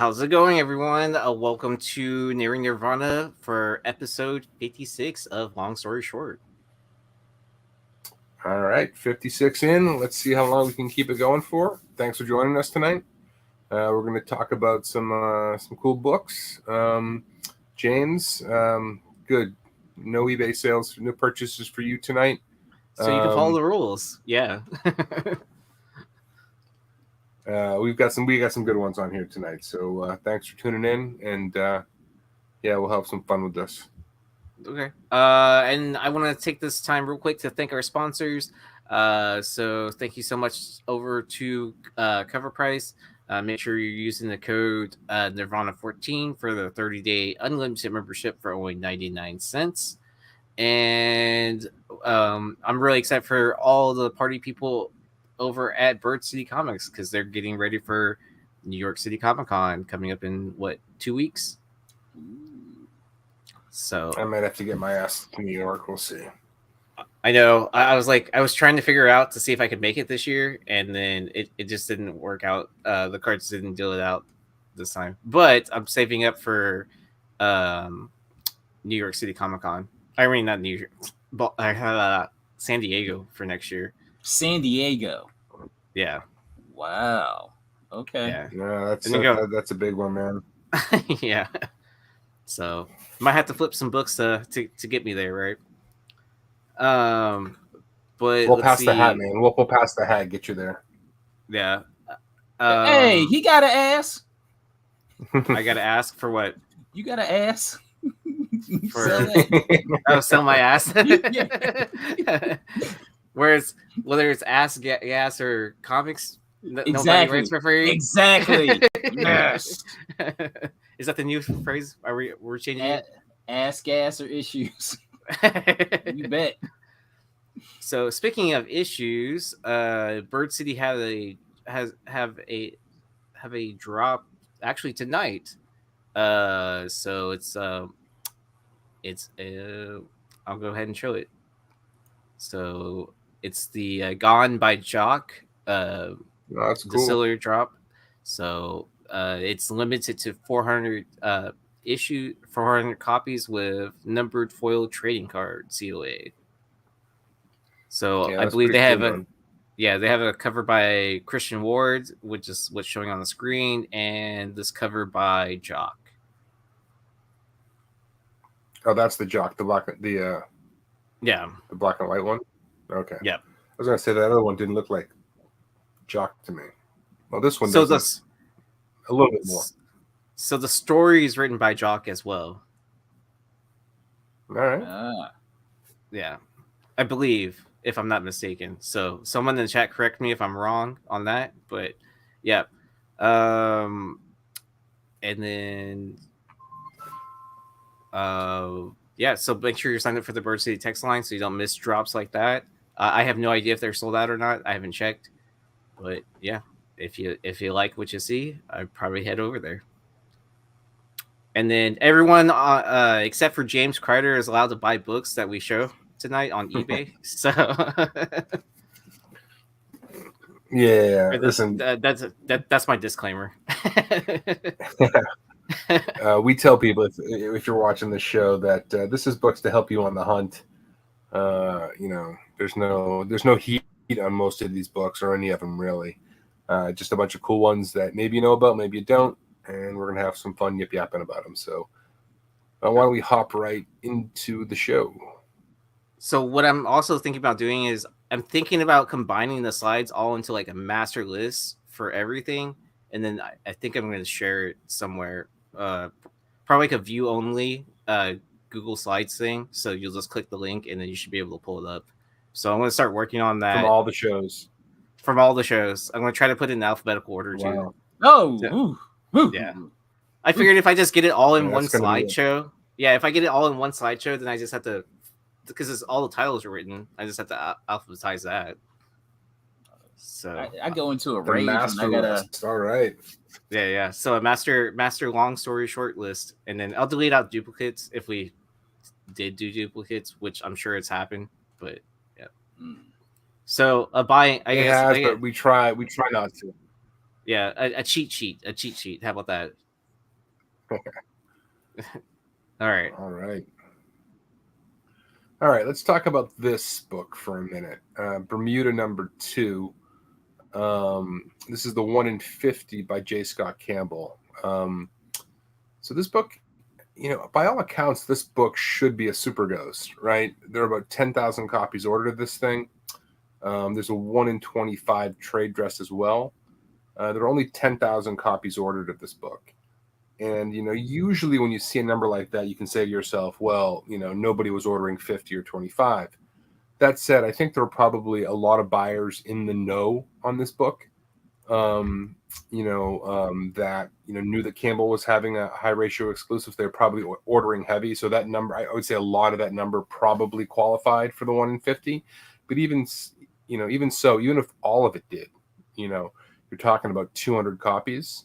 How's it going, everyone? Welcome to Nearing Nirvana for episode 56 of Long Story Short. All right, 56 in. Let's see how long we can keep it going for. Thanks for joining us tonight. We're going to talk about some cool books. James, good. No eBay sales, no purchases for you tonight. So you can follow the rules. Yeah. We got some good ones on here tonight. So thanks for tuning in, and we'll have some fun with this. Okay. And I want to take this time real quick to thank our sponsors. So thank you so much over to Cover Price. Make sure you're using the code Nirvana14 for the 30-day unlimited membership for only 99 cents. And I'm really excited for all the party people over at Bird City Comics because they're getting ready for New York City Comic Con coming up in 2 weeks. So I might have to get my ass to New York. We'll see. I know. I was trying to figure out to see if I could make it this year, and then it just didn't work out. The cards didn't deal it out this time. But I'm saving up for New York City Comic Con. I mean, not New York, but I have San Diego for next year. San Diego. Yeah. Wow. Okay. Yeah, that's a big one, man. Yeah. So might have to flip some books to get me there, right? But we'll pass the hat, man. We'll pass the hat, get you there. Yeah. Hey, he got to ask. I gotta ask for what? You got to ask. Sell my ass. Yeah. Whereas whether it's ass gas or comics, Exactly. Nobody writes for free. Exactly. Yes. Is that the new phrase? We're changing it? Ass gas or issues. You bet. So speaking of issues, Bird City have a drop actually tonight. So it's I'll go ahead and show it. So it's the Gone by Jock that's cool. distiller drop. So it's limited to 400 400 copies with numbered foil trading card COA. So I believe they have they have a cover by Christian Ward, which is what's showing on the screen, and this cover by Jock. Oh, that's the Jock, the black and white one. Okay. Yeah. I was gonna say that other one didn't look like Jock to me. Well, this one does a little bit more. So the story is written by Jock as well. All right. Yeah, I believe, if I'm not mistaken. So someone in the chat correct me if I'm wrong on that, but yeah. And then so make sure you're signed up for the Bird City text line so you don't miss drops like that. I have no idea if they're sold out or not. I haven't checked, but yeah, if you like what you see, I'd probably head over there. And then everyone except for James Kreider is allowed to buy books that we show tonight on eBay. So yeah, listen, that's my disclaimer. We tell people if you're watching the show that this is books to help you on the hunt. There's no heat on most of these books or any of them really. Just a bunch of cool ones that maybe you know about, maybe you don't, and we're gonna have some fun yip-yapping about them. So why don't we hop right into the show? So what I'm also thinking about doing is I'm thinking about combining the slides all into like a master list for everything, and then I think I'm going to share it somewhere, probably like a view only Google Slides thing. So you'll just click the link, and then you should be able to pull it up. So I'm going to start working on that from all the shows. I'm going to try to put it in alphabetical order too. Oh, yeah. I figured if I just get it all in one slideshow, if I get it all in one slideshow, then I just have to, because all the titles are written, I just have to alphabetize that. So I go into a rage and I gotta. All right. Yeah. So a master long story short list, and then I'll delete out duplicates if we did do duplicates, which I'm sure it's happened, but yeah. So buying, I guess, but we try not to. Yeah, a cheat sheet. How about that? All right. All right. All right. Let's talk about this book for a minute. Bermuda #2. This is the 1 in 50 by J. Scott Campbell. So this book, by all accounts, this book should be a super ghost, right? There are about 10,000 copies ordered of this thing. There's a 1 in 25 trade dress as well. There are only 10,000 copies ordered of this book. And, usually when you see a number like that, you can say to yourself, well, nobody was ordering 50 or 25. That said, I think there were probably a lot of buyers in the know on this book, that, knew that Campbell was having a high ratio exclusive. They're probably ordering heavy. So that number, I would say a lot of that number probably qualified for the 1 in 50. But even so, even if all of it did, you're talking about 200 copies.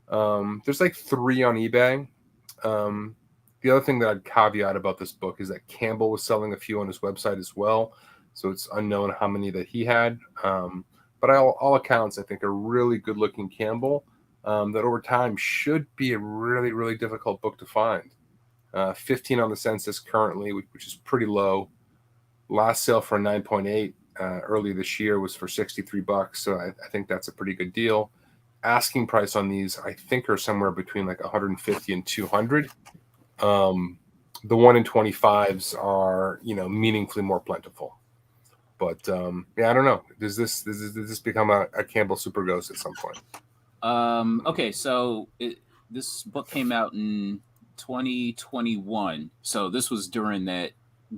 There's like 3 on eBay. The other thing that I'd caveat about this book is that Campbell was selling a few on his website as well. So it's unknown how many that he had. But all accounts, I think, a really good looking Campbell that over time should be a really, really difficult book to find. 15 on the census currently, which is pretty low. Last sale for a 9.8 earlier this year was for $63. So I think that's a pretty good deal. Asking price on these, I think, are somewhere between like 150 and 200. The 1 in 25s are, meaningfully more plentiful. But I don't know. Does this become a Campbell Super Ghost at some point? Okay, so this book came out in 2021. So this was during that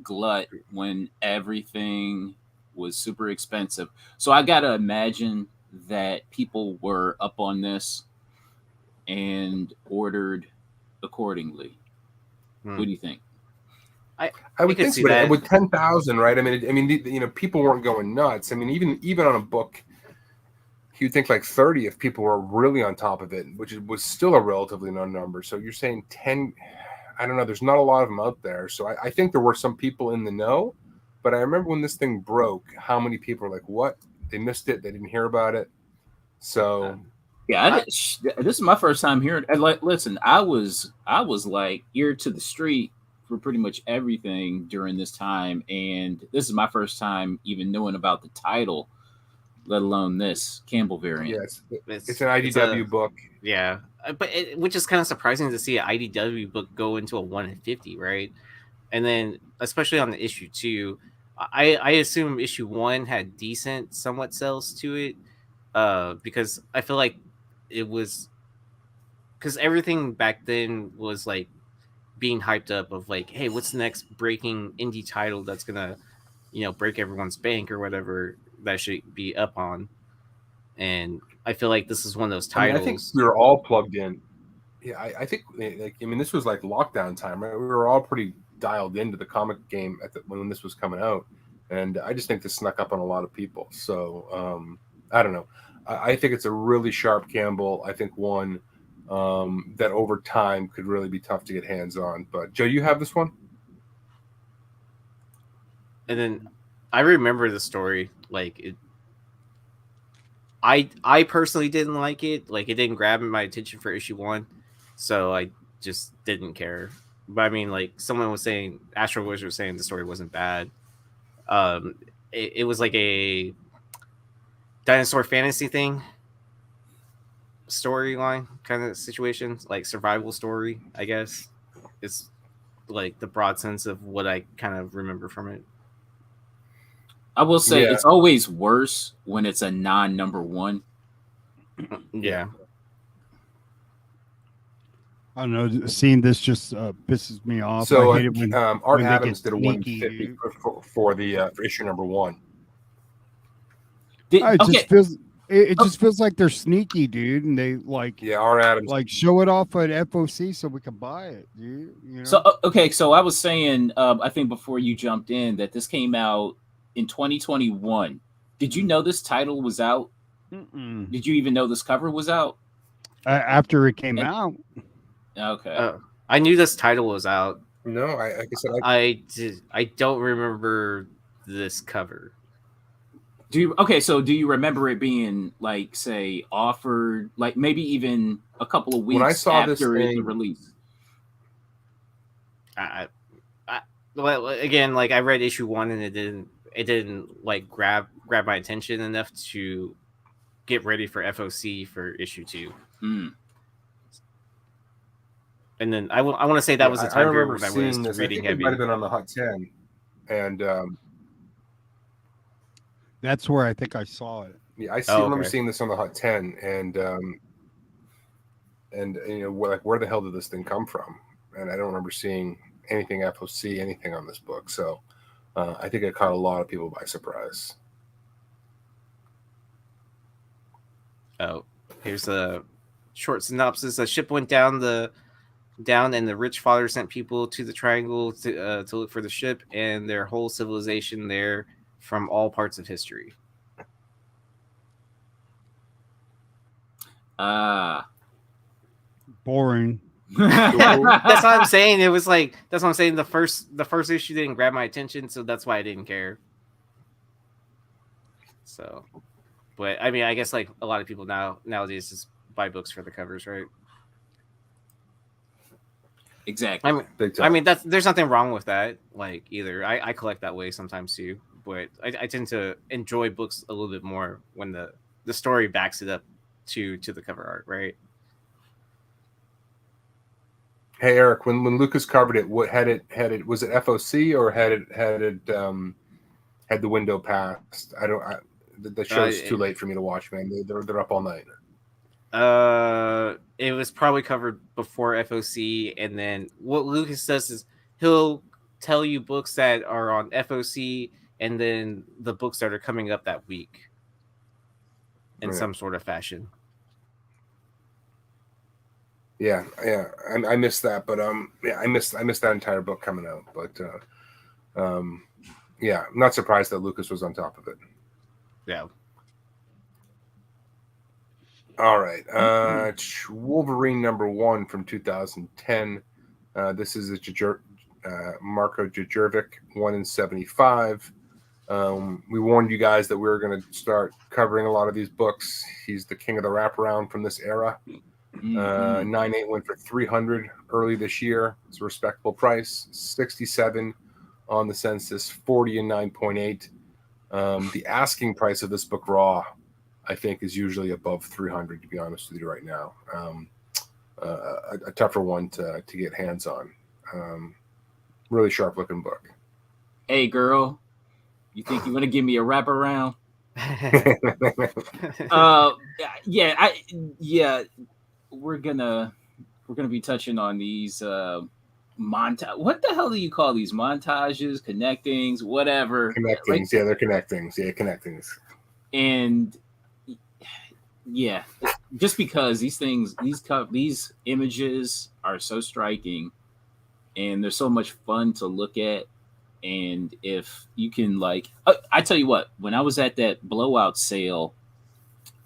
glut when everything was super expensive. So I gotta imagine that people were up on this and ordered accordingly. What do you think? I would think, but with 10,000, right? I mean, people weren't going nuts. I mean, even on a book, you'd think like 30 if people were really on top of it, which was still a relatively low number. So you're saying 10? I don't know. There's not a lot of them out there. So I think there were some people in the know. But I remember when this thing broke, how many people were like, "What? They missed it. They didn't hear about it." So. Yeah, this is my first time hearing. Like, listen, I was like ear to the street for pretty much everything during this time, and this is my first time even knowing about the title, let alone this Campbell variant. Yes, it's an IDW book. Yeah, but which is kind of surprising to see an IDW book go into a 1 in 50, right? And then especially on the issue 2, I assume issue 1 had decent, somewhat sales to it, because I feel like it was because everything back then was like being hyped up of like, hey, what's the next breaking indie title that's gonna, break everyone's bank or whatever that should be up on. And I feel like this is one of those titles. I think we were all plugged in. Yeah, I think this was like lockdown time, right? We were all pretty dialed into the comic game when this was coming out, and I just think this snuck up on a lot of people. So I don't know. I think it's a really sharp Campbell. I think one that over time could really be tough to get hands on. But Joe, you have this one? And then I remember the story. Like it, I personally didn't like it. Like it didn't grab my attention for issue 1, so I just didn't care. But I mean, like someone was saying, Astro Wizard was saying the story wasn't bad. It was like a dinosaur fantasy thing, storyline kind of situation, like survival story, I guess. It's like the broad sense of what I kind of remember from it. I will say it's always worse when it's a non-number 1. Yeah. I don't know. Seeing this just pisses me off. So I hate it when Art when they Adams get did a sneaky, 150 for issue number 1. It just feels like they're sneaky, dude, and they like Art Adams like show it off at FOC so we can buy it, dude. So okay, so I was saying, I think before you jumped in that this came out in 2021. Did you know this title was out? Mm-mm. Did you even know this cover was out? After it came out. Okay. I knew this title was out. No, I guess I don't remember this cover. So do you remember it being like, say, offered, like maybe even a couple of weeks When I saw this after the thing, release? I, well, again, like I read issue 1 and it didn't like grab my attention enough to get ready for FOC for issue 2. Mm. And then I want to say that was the I time period remember when I was seeing this. I reading think it might have heavy. been on the Hot 10, and That's where I think I saw it. yeah, I Oh, remember okay. seeing this on the Hot 10, and you know, like, where the hell did this thing come from? And I don't remember seeing anything FOC, anything on this book. So I think it caught a lot of people by surprise. Oh, here's a short synopsis. A ship went down, and the rich father sent people to the triangle to look for the ship and their whole civilization there from all parts of history. Boring. That's what I'm saying. It was like, that's what I'm saying. The first issue didn't grab my attention, so that's why I didn't care. So, but I mean, I guess like a lot of people nowadays just buy books for the covers, right? Exactly. I mean there's nothing wrong with that. Like either I collect that way sometimes too, but I tend to enjoy books a little bit more when the story backs it up to the cover art, right? Hey Eric, when Lucas covered it, what had it was it FOC or had the window passed? The show's too late for me to watch, man. They're up all night. It was probably covered before FOC, and then what Lucas does is he'll tell you books that are on FOC and then the books that are coming up that week in some sort of fashion. Yeah, I missed that, but I missed that entire book coming out, but yeah, I'm not surprised that Lucas was on top of it. Yeah. All right, Wolverine #1 from 2010. This is a Marko Djurjevic 1 in 75. We warned you guys that we were going to start covering a lot of these books. He's the king of the wraparound from this era. 9.8 went for $300 early this year. It's a respectable price. 67 on the census, 40 and 9.8. The asking price of this book raw, I think, is usually above 300, to be honest with you right now. A tougher one to get hands on. Really sharp looking book. Hey girl, you think you're gonna give me a wraparound? Yeah. We're gonna be touching on these montage. What the hell do you call these montages? Connectings, whatever. Connectings, yeah, they're connectings. Yeah, connectings. And yeah, just because these things, these images are so striking, and they're so much fun to look at. And if you can, like, I tell you what, when I was at that blowout sale,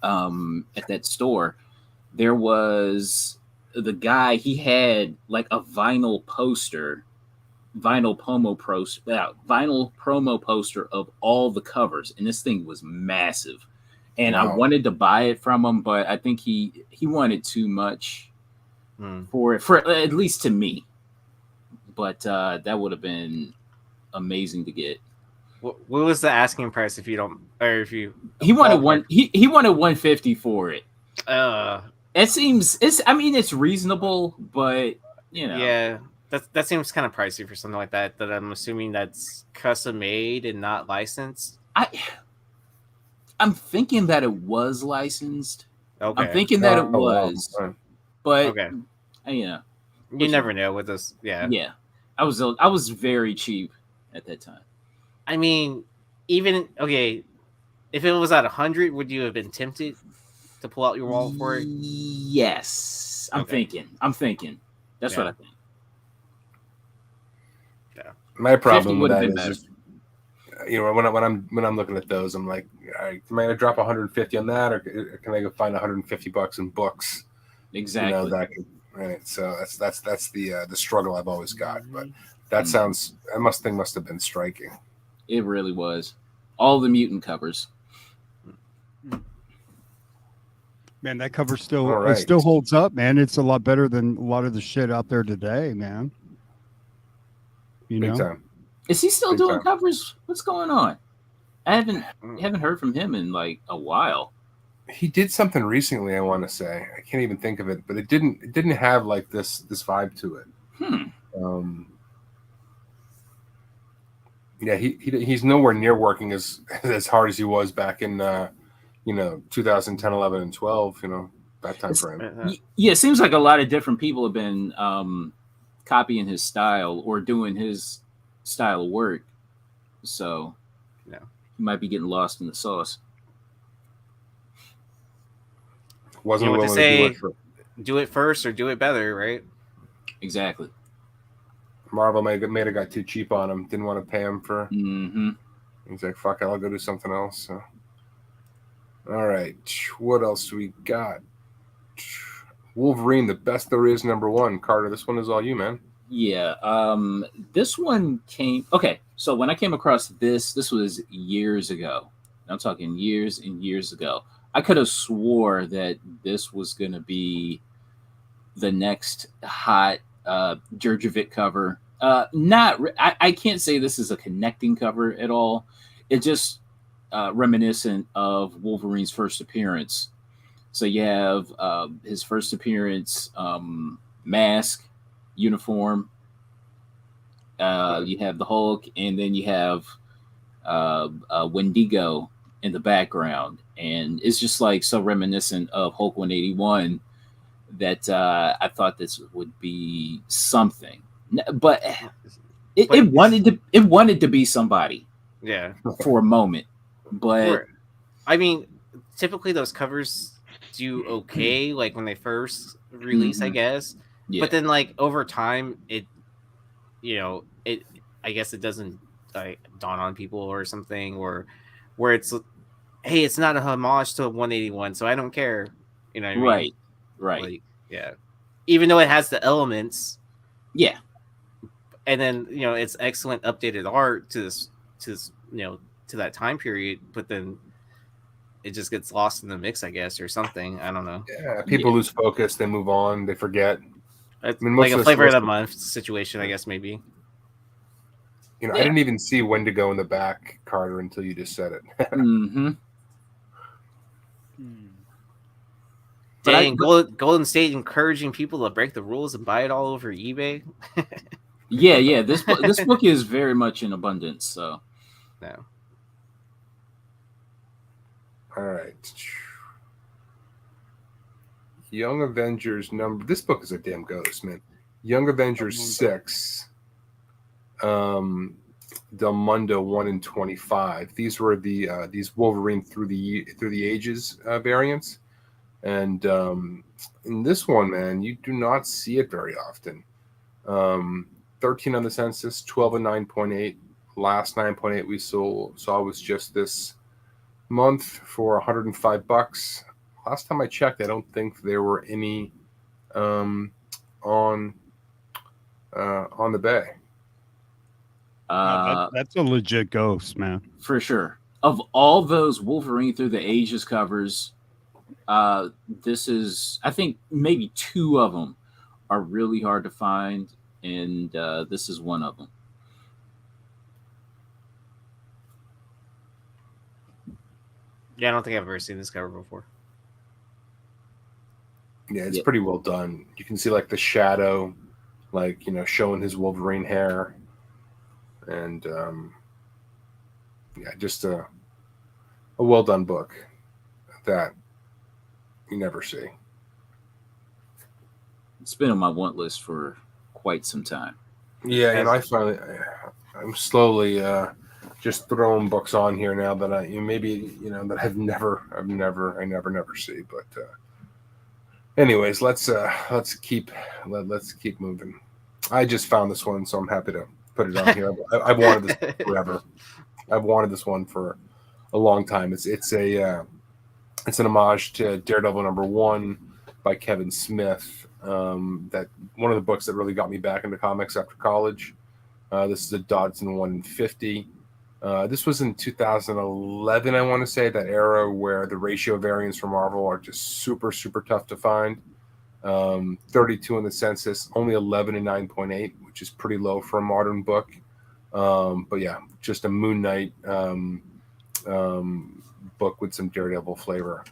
at that store, there was the guy, he had like a vinyl promo poster of all the covers, and this thing was massive. And wow. I wanted to buy it from him, but I think he wanted too much for at least to me. But that would have been amazing to get. What was the asking price if you don't, or if you? He wanted he wanted 150 for it. It seems it's reasonable, but you know. Yeah, that seems kind of pricey for something like that. That I'm assuming that's custom made and not licensed. I'm thinking that it was licensed. Okay. I'm thinking that it was, but okay. You know, you never know with this. Yeah. Yeah, I was very cheap at that time. I mean, even if it was at 100, would you have been tempted to pull out your wallet for it? Yes, I'm thinking. That's what I think. Yeah. My problem with that is just, you know, when I'm looking at those, I'm like, all right, am I gonna drop 150 on that, or can I go find $150 in books? Exactly. You know, right. So that's the struggle I've always got. But that sounds must have been striking. It really was. All the mutant covers. Man, that cover still All it right. still holds up, man. It's a lot better than a lot of the shit out there today, man. You Big know? time. Is he still Big doing time. covers? What's going on? I haven't heard from him in like a while. He did something recently, I want to say. I can't even think of it, but it didn't have like this vibe to it. Yeah, he's nowhere near working as hard as he was back in 2010, 11, and 12. That time frame. Yeah, it seems like a lot of different people have been copying his style or doing his style of work. So Yeah. he might be getting lost in the sauce. Wasn't You know what willing they to do it for do it first or do it better, right? Exactly. Marvel. May have got too cheap on him. Didn't want to pay him for. Mm-hmm. He's like, fuck it, I'll go do something else. So. All right, what else do we got? Wolverine, the best there is, #1. Carter, this one is all you, man. Yeah. This one came. Okay, so when I came across this was years ago. I'm talking years and years ago. I could have swore that this was going to be the next hot Jurjevic cover. I can't say this is a connecting cover at all. It's just reminiscent of Wolverine's first appearance. So you have his first appearance, mask, uniform. You have the Hulk, and then you have Wendigo in the background, and it's just like so reminiscent of Hulk 181 that I thought this would be something, but it wanted to be somebody, Yeah, for a moment, but I mean, typically those covers do okay, like when they first release, I guess. Yeah. But then, like over time, I guess it doesn't dawn on people or something, or where it's, hey, it's not a homage to 181, so I don't care. You know what I mean? Right. Like, yeah. Even though it has the elements. Yeah. And then, it's excellent updated art to that time period, but then it just gets lost in the mix, I guess, or something. I don't know. Yeah, people lose focus, they move on, they forget. Like a flavor of the month situation, I guess, maybe. I didn't even see Wendigo in the back, Carter, until you just said it. Dang, Golden State encouraging people to break the rules and buy it all over eBay. Yeah. This book is very much in abundance. So, no. All right. Young Avengers number. This book is a damn ghost, man. Young Avengers 6. Del Mundo 1 in 25. These were these Wolverine through the ages variants, and in this one, man, you do not see it very often. 13 on the census, 12 and 9.8. Last 9.8 we saw was just this month for $105. Last time I checked, I don't think there were any on the bay. That's a legit ghost, man. For sure. Of all those Wolverine through the ages covers, this is, I think maybe 2 of them are really hard to find, and this is one of them. Yeah, I don't think I've ever seen this cover before. Yeah, it's pretty well done. You can see like the shadow, like, showing his Wolverine hair. And just a well done book that you never see. It's been on my want list for quite some time. Yeah, I'm slowly just throwing books on here now that I that I never see. But anyways, let's keep moving. I just found this one, so I'm happy to put it on here. I've wanted this forever. I've wanted this one for a long time. It's an homage to Daredevil #1 by Kevin Smith. That one of the books that really got me back into comics after college. This is a Dodson 1 in 50. This was in 2011, I want to say, that era where the ratio variants for Marvel are just super, super tough to find. 32 in the census, only 11 and 9.8, which is pretty low for a modern book. But yeah, just a Moon Knight book with some Daredevil flavor.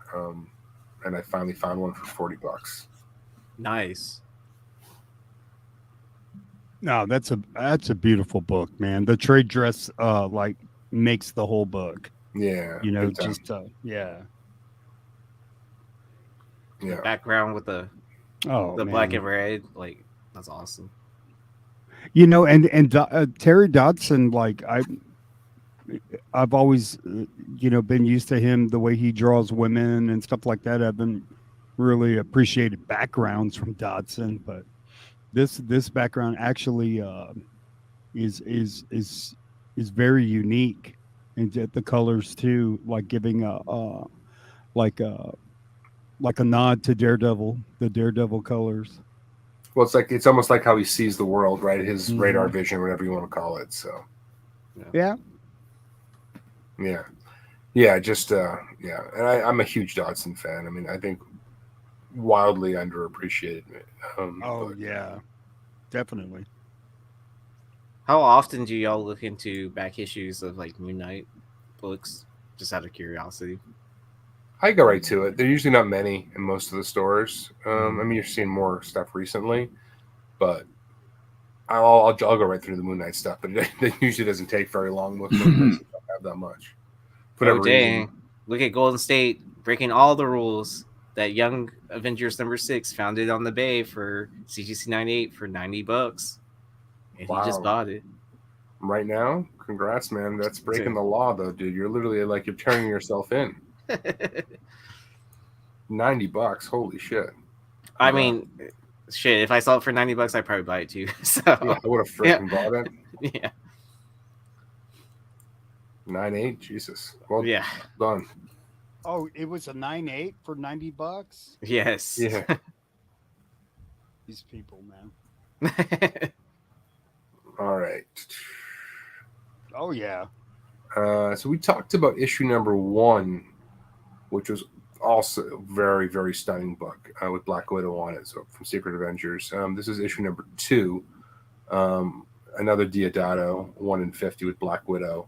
And I finally found one for $40. Nice. No, that's a beautiful book, man. The trade dress like makes the whole book. Yeah. You know, big time. just yeah. The Yeah. background with the Oh, black man. and red, like that's awesome. You know, and Terry Dodson, like I've always you know, been used to him, the way he draws women and stuff like that. I've been really appreciated backgrounds from Dodson, but this background actually is very unique, and the colors too, like giving like a like a nod to Daredevil, the Daredevil colors. Well, it's almost like how he sees the world, right? His radar Mhm. vision, whatever you want to call it. So, Yeah. just yeah. And I'm a huge Dodson fan. I mean, I think wildly underappreciated. Oh yeah, definitely. How often do y'all look into back issues of like Moon Knight books, just out of curiosity? I go right to it. There are usually not many in most of the stores. I mean, you're seeing more stuff recently, but I'll go right through the Moon Knight stuff. But it usually doesn't take very long. Most places don't have that much. For Oh whatever reason. dang! Look at Golden State breaking all the rules. That Young Avengers #6 found it on the Bay for CGC 98 for $90, and he just Wow. bought it. Right now, congrats, man. That's breaking the law, though, dude. You're literally like you're turning yourself in. $90, holy shit! I mean, shit. If I saw it for $90, I'd probably buy it too. So Yeah, I would have freaking bought it. yeah, 9.8, Jesus. Well, yeah, done. Oh, it was a 9.8 for $90. yes. Yeah. These people, man. All right. Oh yeah. So we talked about issue number 1, which was also a very, very stunning book with Black Widow on it. So from Secret Avengers. This is issue number 2. Another Diodato 1 in 50 with Black Widow.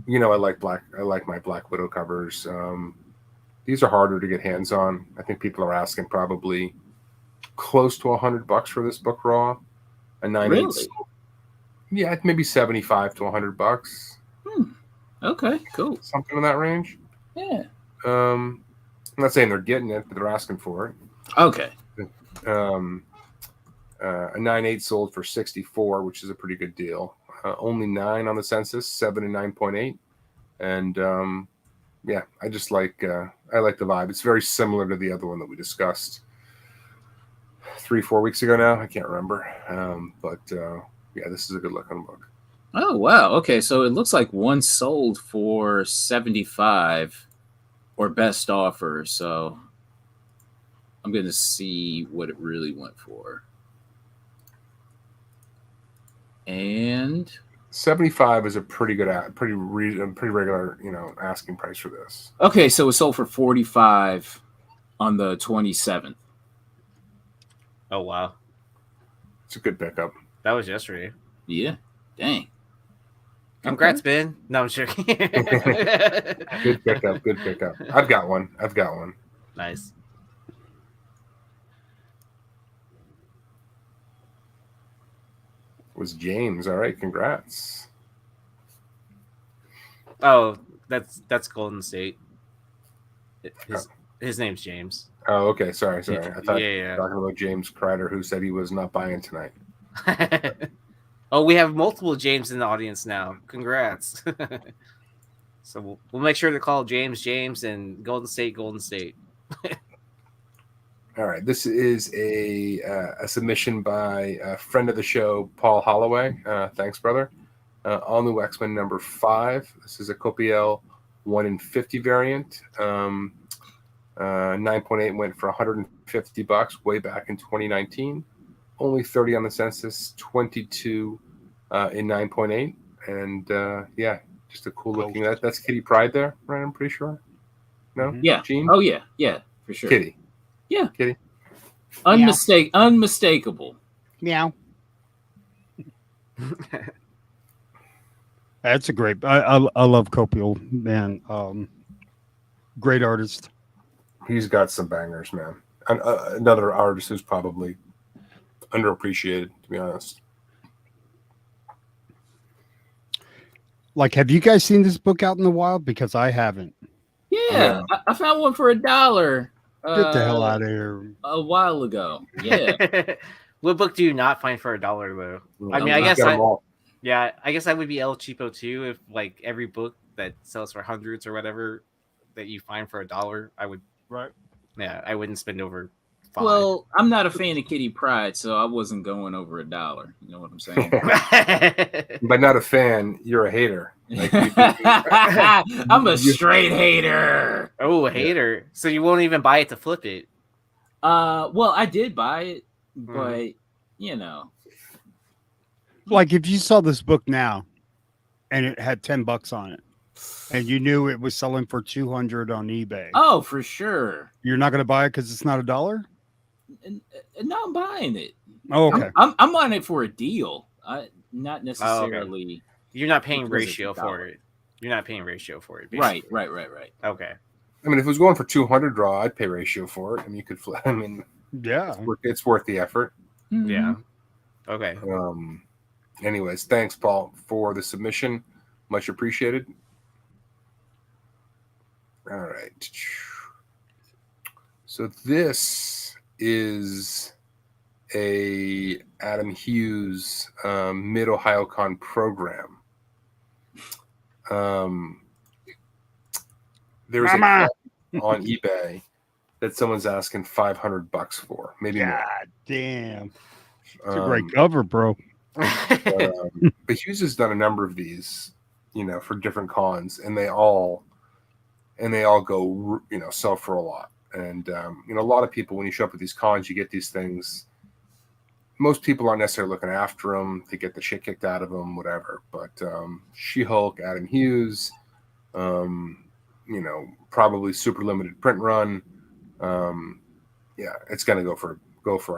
You know, I like my Black Widow covers. These are harder to get hands on. I think people are asking probably close to $100 for this book raw. A 9.8. Really? Yeah, maybe $75 to $100. Okay, cool. Something in that range. Yeah. I'm not saying they're getting it, but they're asking for it. Okay. A 9.8 sold for $64, which is a pretty good deal. Only 9 on the census, 7 and 9.8, and yeah, I just like I like the vibe. It's very similar to the other one that we discussed 3-4 weeks ago. Now I can't remember, but yeah, this is a good looking book. Oh wow. Okay, so it looks like one sold for 75 or best offer. So I'm going to see what it really went for. And 75 is a pretty good, pretty regular, asking price for this. okay, so it sold for 45 on the 27th. Oh wow, It's a good pickup. that was yesterday. Yeah. Dang. Congrats, Ben. No, I'm sure. Good pickup. Good pickup. I've got one. Nice. It was James. All right, congrats. Oh, that's Golden State. His name's James. Oh, okay. Sorry. I thought you Yeah. were talking about James Kreider, who said he was not buying tonight. Oh, we have multiple James in the audience now. Congrats. So we'll make sure to call James and Golden State. All right. This is a submission by a friend of the show, Paul Holloway. Thanks, brother. All New X-Men number 5. This is a Copiel 1 in 50 variant. 9.8 went for $150 way back in 2019. Only 30 on the census, 22 in 9.8. And yeah, just a cool looking. That's Kitty Pryde there, right? I'm pretty sure. No, Yeah. Gene? Oh yeah, for sure. Kitty. Yeah. Kitty. Unmistakable. Meow. That's a great. I love Copiel, man. Great artist. He's got some bangers, man. Another artist who's probably underappreciated, to be honest. Like, have you guys seen this book out in the wild? Because I haven't. Yeah, I found one for $1. Get the hell out of here. A while ago. Yeah. What book do you not find for $1 though? I mean, I guess I guess I would be El Cheapo too if like every book that sells for hundreds or whatever that you find for $1, I would. Right. Yeah, I wouldn't spend over $5. Well, I'm not a fan of Kitty Pryde, so I wasn't going over $1. You know what I'm saying? But not a fan, you're a hater. Like, I'm a straight hater. Oh, a hater! So you won't even buy it to flip it? Well, I did buy it, but you know, like if you saw this book now, and it had $10 on it, and you knew it was selling for $200 on eBay. Oh, for sure. You're not going to buy it because it's not $1? No, I'm buying it. Oh, okay. I'm on it for a deal. Not necessarily. Oh, okay. You're not paying ratio for it. You're not paying ratio for it. Basically. Right. Okay. I mean, if it was going for 200 raw, I'd pay ratio for it. I mean, you could flip. I mean, yeah, it's worth the effort. Mm-hmm. Yeah. Okay. Anyways, thanks, Paul, for the submission. Much appreciated. All right. So this is a Adam Hughes Mid Ohio Con program. There's a on eBay that someone's asking $500 for, maybe more. God damn, it's a great cover, bro. But Hughes has done a number of these, for different cons, and they all go, sell for a lot. And a lot of people, when you show up at these cons, you get these things. Most people aren't necessarily looking after them. They get the shit kicked out of them, whatever. But She-Hulk, Adam Hughes, probably super limited print run. It's gonna go for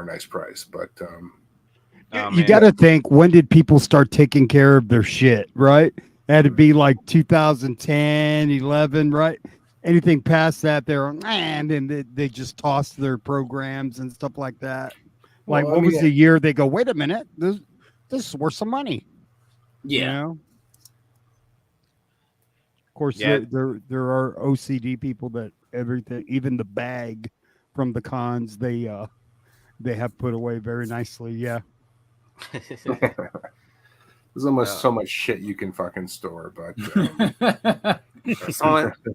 a nice price. But you got to think, when did people start taking care of their shit? Right? It had to be like 2010, 11, right? Anything past that, they're and they just toss their programs and stuff like that. Like, what was the year they go, wait a minute, this is worth some money. Yeah. Of course, there are OCD people that everything, even the bag from the cons, they have put away very nicely. Yeah. There's almost so much shit you can fucking store, but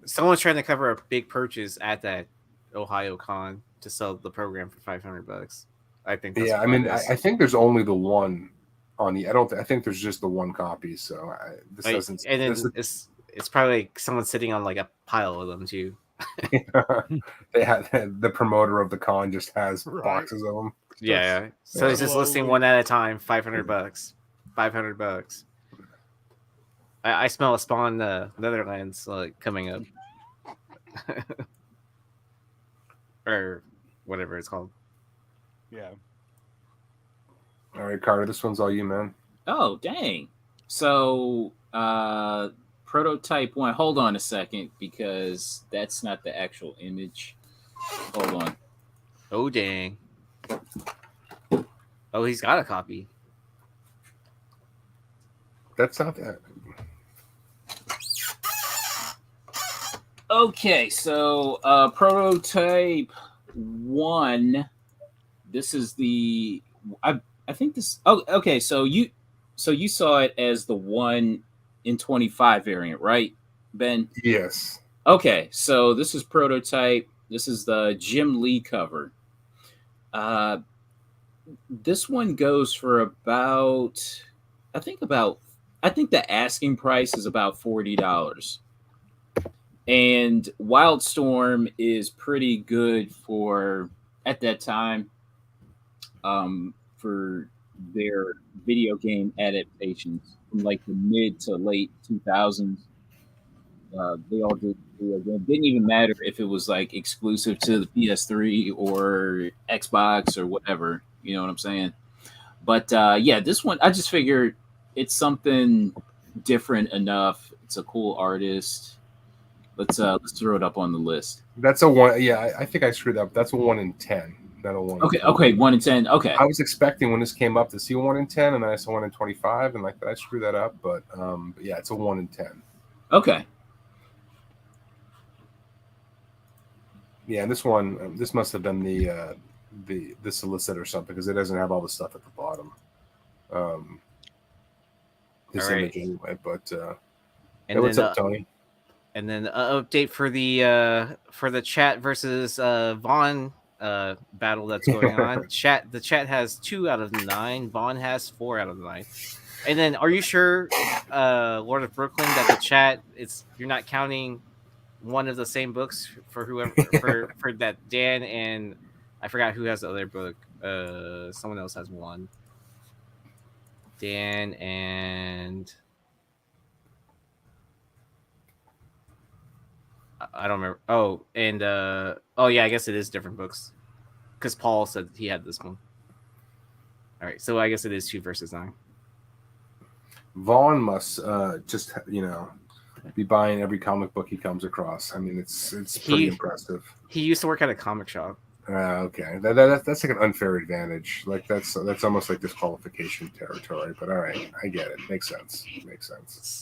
someone's trying to cover a big purchase at that Ohio con to sell the program for $500. I think. That's I think there's only the one on the. I think there's just the one copy. So doesn't. And it's probably like someone sitting on like a pile of them too. They had the promoter of the con just has boxes of them. Yeah. So he's just listing one at a time. $500. $500. I smell a Spawn Netherlands coming up, or whatever it's called. Yeah. All right, Carter. This one's all you, man. Oh, dang. So, prototype 1. Hold on a second, because that's not the actual image. Hold on. Oh, dang. Oh, he's got a copy. That's not that. Okay, so prototype 1. This is the I think this. Oh, okay. So you saw it as the 1 in 25 variant, right, Ben? Yes. Okay, so this is prototype. This is the Jim Lee cover. This one goes for about, I think the asking price is about $40. And Wildstorm is pretty good for, at that time, for their video game adaptations from like the mid to late 2000s. They all did video game. Didn't even matter if it was like exclusive to the PS3 or Xbox or whatever. You know what I'm saying? But yeah, this one I just figured it's something different enough. It's a cool artist. Let's throw it up on the list. That's a 1. Yeah, I think I screwed up. That's a 1 in 10, not a 1. Okay, in 10. okay, 1 in 10. Okay, I was expecting when this came up to see a 1 in 10, and then I saw 1 in 25, and like I screwed that up. But yeah, it's a 1 in 10. okay. Yeah, and this one, this must have been the solicit or something because it doesn't have all the stuff at the bottom. This All right. image anyway. But And hey, what's then, up, Tony? And then update for the chat versus Vaughn battle that's going on. The chat has 2 out of 9. Vaughn has 4 out of 9. And then, are you sure, Lord of Brooklyn, that the chat you're not counting one of the same books for whoever for that Dan and I forgot who has the other book. Someone else has one. Dan and I don't remember. Oh, and oh yeah, I guess it is different books because Paul said he had this one. All right, so I guess it is 2 versus 9. Vaughn must just be buying every comic book he comes across. I mean, it's pretty impressive. He used to work at a comic shop. Okay, that's like an unfair advantage. Like that's almost like disqualification territory. But all right, I get it. Makes sense.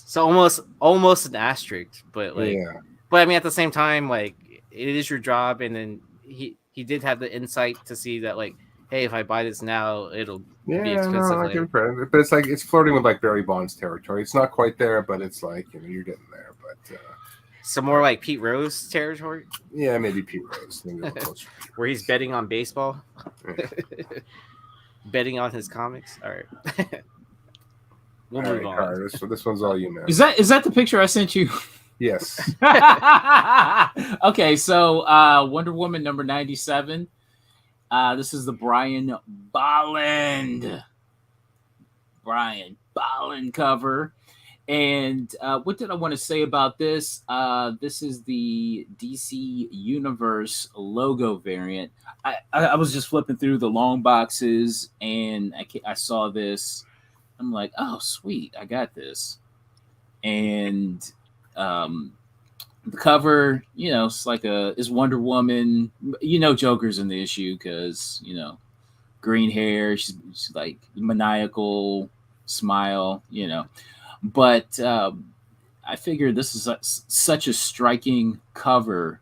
So almost an asterisk, but like, yeah. But I mean, at the same time, like it is your job, and then he did have the insight to see that, like, hey, if I buy this now, it'll be expensive. No, I give him credit, but it's flirting with like Barry Bonds territory. It's not quite there, but it's like you're getting there. But so more like Pete Rose territory. Yeah, maybe Pete Rose, where he's betting on baseball, yeah. betting on his comics. All right, we'll move on. Carter, this one's all you, man. Is that the picture I sent you? Yes. Okay, so Wonder Woman number 97. This is the Brian Bolland cover. And what did I want to say about this? This is the DC Universe logo variant. I was just flipping through the long boxes, and I saw this. I'm like, oh, sweet, I got this. And the cover, it's Wonder Woman. Joker's in the issue because green hair. She's like maniacal smile. But I figured this is such a striking cover.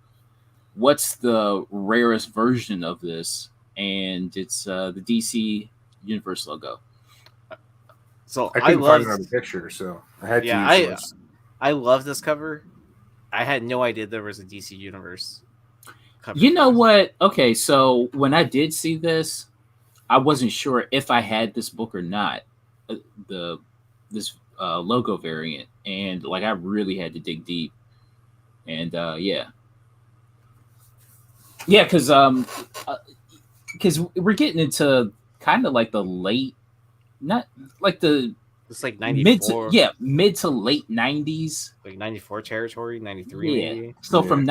What's the rarest version of this? And it's the DC Universe logo. So I couldn't find another picture, so I had to use yours. I love this cover. I had no idea there was a DC Universe cover. You know what? Okay, so when I did see this, I wasn't sure if I had this book or not. This logo variant, and like I really had to dig deep. And because we're getting into kind of like the late, not like the. It's like 94. Mid to late 90s. Like 94 territory, 93 yeah. maybe. So from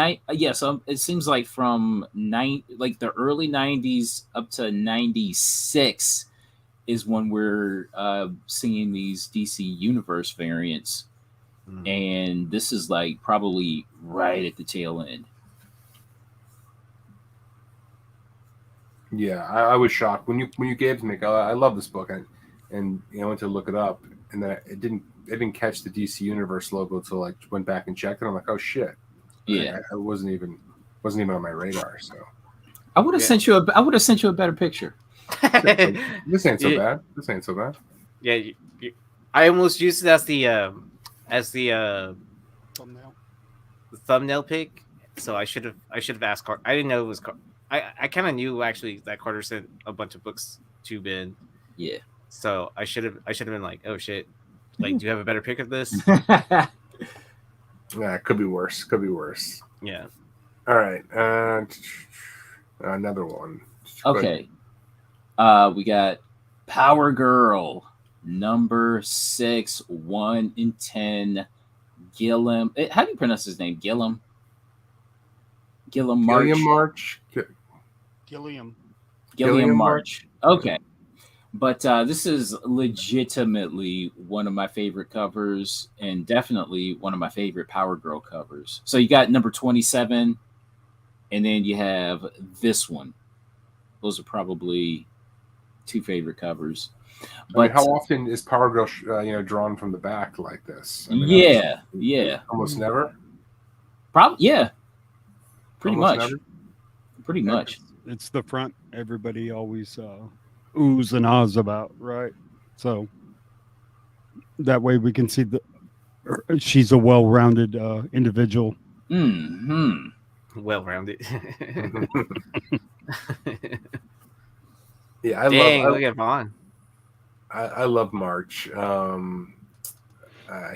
so it seems like from the early 90s up to 96 is when we're seeing these DC Universe variants. And this is like probably right at the tail end. Yeah, I was shocked when you gave it to me. I love this book, and I went to look it up, and then I didn't catch the DC Universe logo until I went back and checked it. I'm like, oh shit, yeah, I wasn't even on my radar. So I would have sent you a better picture. This ain't so bad. This ain't so bad. Yeah, I almost used it as the thumbnail pic. So I should have asked Carter. I didn't know it was. I kind of knew actually that Carter sent a bunch of books to Ben. Yeah. So I should have been like, oh shit, like, do you have a better pic of this? Yeah, it could be worse. Yeah. All right. Another one. Okay. We got Power Girl, number 6, 1 in 10. Gilliam. How do you pronounce his name? Gilliam March. Gilliam March. Gilliam. Gilliam March. Okay. But this is legitimately one of my favorite covers and definitely one of my favorite Power Girl covers. So you got number 27, and then you have this one. Those are probably two favorite covers. But I mean, how often is Power Girl, drawn from the back like this? I mean, yeah. Almost never. Yeah. Pretty Almost much. never? Pretty much. It's the front everybody always oohs and ahs about, right? So that way we can see she's a well-rounded individual. Mm-hmm. Well-rounded. Yeah, look at Vaughn. I love March.